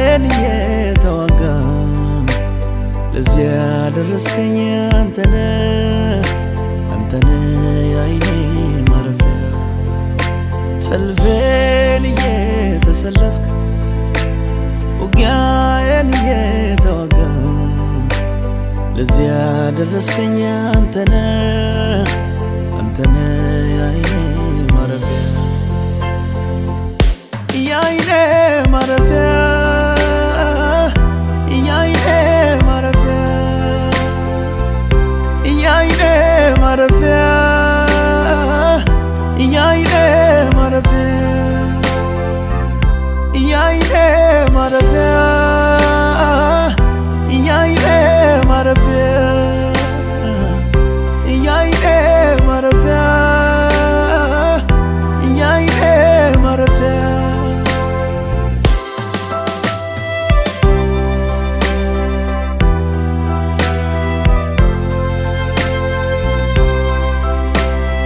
ውጊያዬን እየተዋጋ ለዚያ ደረስከኝ አንተነህ የዓይኔ ማረፊያ ሰልፌን እየተሰለፍክ ውጊያዬን እየተዋጋ ለዚያ ደረስከኝ አንተነህ የዓይኔ ማረፊያ የዓይኔ ማረፊያ የዓይኔ ማረፊያ የዓይኔ ማረፊያ የዓይኔ ማረፊያ የዓይኔ ማረፊያ